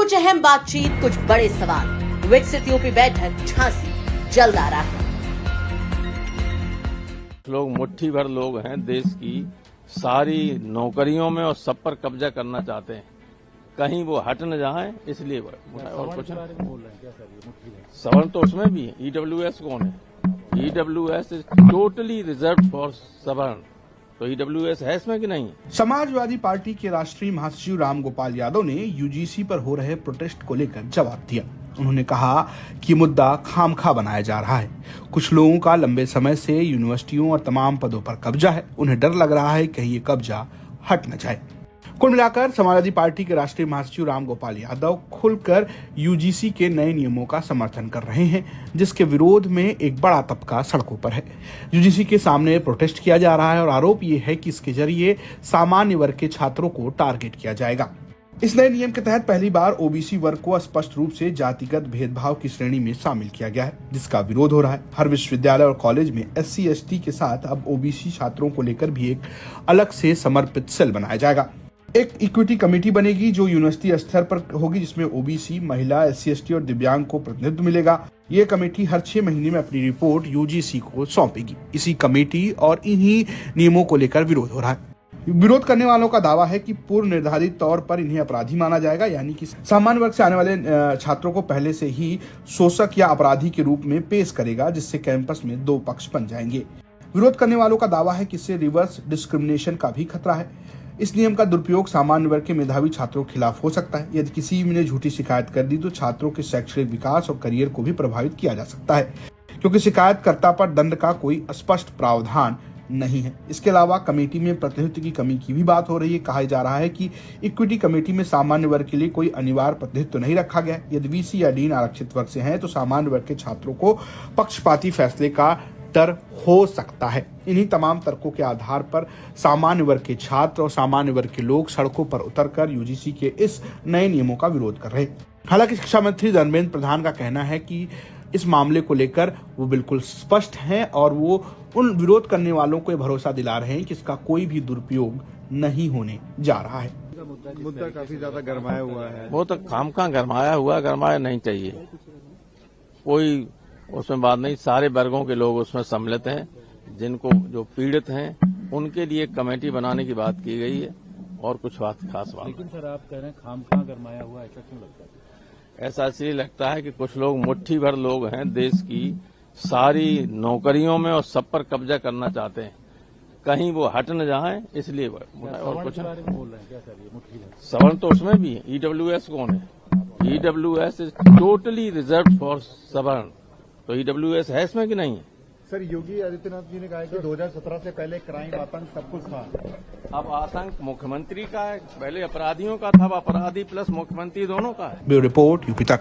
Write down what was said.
कुछ अहम बातचीत, कुछ बड़े सवाल। विकसित यूपी बैठक झांसी जल्द आ रहा है। लोग मुट्ठी भर लोग हैं देश की, सारी नौकरियों में और सब पर कब्जा करना चाहते हैं, कहीं वो हट न जाए इसलिए। और कुछ सवर्ण तो उसमें भी है। ईडब्ल्यूएस कौन है? EWS is totally reserve for सवर्ण, तो ईडब्ल्यूएस है इसमें कि नहीं? समाजवादी पार्टी के राष्ट्रीय महासचिव राम गोपाल यादव ने यूजीसी पर हो रहे प्रोटेस्ट को लेकर जवाब दिया। उन्होंने कहा कि मुद्दा खामखा बनाया जा रहा है। कुछ लोगों का लंबे समय से यूनिवर्सिटियों और तमाम पदों पर कब्जा है। उन्हें डर लग रहा है कहीं ये कब्जा हट न जाए। कुल मिलाकर समाजवादी पार्टी के राष्ट्रीय महासचिव राम गोपाल यादव खुलकर यूजीसी के नए नियमों का समर्थन कर रहे हैं, जिसके विरोध में एक बड़ा तबका सड़कों पर है। यूजीसी के सामने प्रोटेस्ट किया जा रहा है और आरोप ये है कि इसके जरिए सामान्य वर्ग के छात्रों को टारगेट किया जाएगा। इस नए नियम के तहत पहली बार ओबीसी वर्ग को स्पष्ट रूप से जातिगत भेदभाव की श्रेणी में शामिल किया गया है, जिसका विरोध हो रहा है। हर विश्वविद्यालय और कॉलेज में SC/ST के साथ अब ओबीसी छात्रों को लेकर भी एक अलग से समर्पित सेल बनाया जाएगा। एक इक्विटी कमेटी बनेगी जो यूनिवर्सिटी स्तर पर होगी, जिसमें ओबीसी, महिला, SC/ST और दिव्यांग को प्रतिनिधित्व मिलेगा। ये कमेटी हर 6 महीने में अपनी रिपोर्ट यूजीसी को सौंपेगी। इसी कमेटी और इन्हीं नियमों को लेकर विरोध हो रहा है। विरोध करने वालों का दावा है कि पूर्व निर्धारित तौर पर इन्हें अपराधी माना जाएगा, यानी कि सामान्य वर्ग से आने वाले छात्रों को पहले से ही शोषक या अपराधी के रूप में पेश करेगा, जिससे कैंपस में 2 पक्ष बन जाएंगे। विरोध करने वालों का दावा है कि इससे रिवर्स डिस्क्रिमिनेशन का भी खतरा है। इस नियम का दुरुपयोग सामान्य वर्ग के मेधावी छात्रों के खिलाफ हो सकता है। यदि किसी ने झूठी शिकायत कर दी तो छात्रों के शैक्षणिक विकास और करियर को भी प्रभावित किया जा सकता है, क्योंकि शिकायतकर्ता पर दंड का कोई स्पष्ट प्रावधान नहीं है। इसके अलावा कमेटी में प्रतिनिधित्व की कमी की भी बात हो रही है। कहा जा रहा है कि इक्विटी कमेटी में सामान्य वर्ग के लिए कोई अनिवार्य प्रतिनिधित्व नहीं रखा गया। यदि वीसी या डीन आरक्षित वर्ग से हैं तो सामान्य वर्ग के छात्रों को पक्षपाती फैसले का डर हो सकता है। इन्हीं तमाम तर्कों के आधार पर सामान्य वर्ग के छात्र और सामान्य वर्ग के लोग सड़कों पर उतरकर यूजीसी के इस नए नियमों का विरोध कर रहे हैं। हालांकि शिक्षा मंत्री धर्मेंद्र प्रधान का कहना है कि इस मामले को लेकर वो बिल्कुल स्पष्ट हैं और वो उन विरोध करने वालों को भरोसा दिला रहे हैं कि इसका कोई भी दुरुपयोग नहीं होने जा रहा है। मुद्दा काफी ज्यादा गरमाया हुआ है। वो तो खामखा गरमाया नहीं चाहिए। कोई उसमें बात नहीं, सारे वर्गों के लोग उसमें सम्मिलित हैं। जिनको जो पीड़ित हैं उनके लिए कमेटी बनाने की बात की गई है और कुछ बात खास बात। लेकिन सर आप कह रहे हैं खामखा गरमाया हुआ, ऐसा क्यों लगता है? ऐसा इसलिए लगता है कि कुछ लोग मुट्ठी भर लोग हैं देश की, सारी नौकरियों में और सब पर कब्जा करना चाहते हैं, कहीं वो हट न जाए इसलिए। और कुछ बोल रहे हैं क्या सर? ये मुट्ठी भर सवर्ण तो उसमें भी है। ईडब्ल्यूएस कौन है? EWS is totally reserve for सवर्ण, तो ईडब्ल्यूएस है इसमें कि नहीं? सर, योगी आदित्यनाथ जी ने कहा है कि 2017 से पहले क्राइम, आतंक सब कुछ था। अब आतंक मुख्यमंत्री का है, पहले अपराधियों का था। अब अपराधी प्लस मुख्यमंत्री दोनों का है। ब्यूरो रिपोर्ट यूपी तक।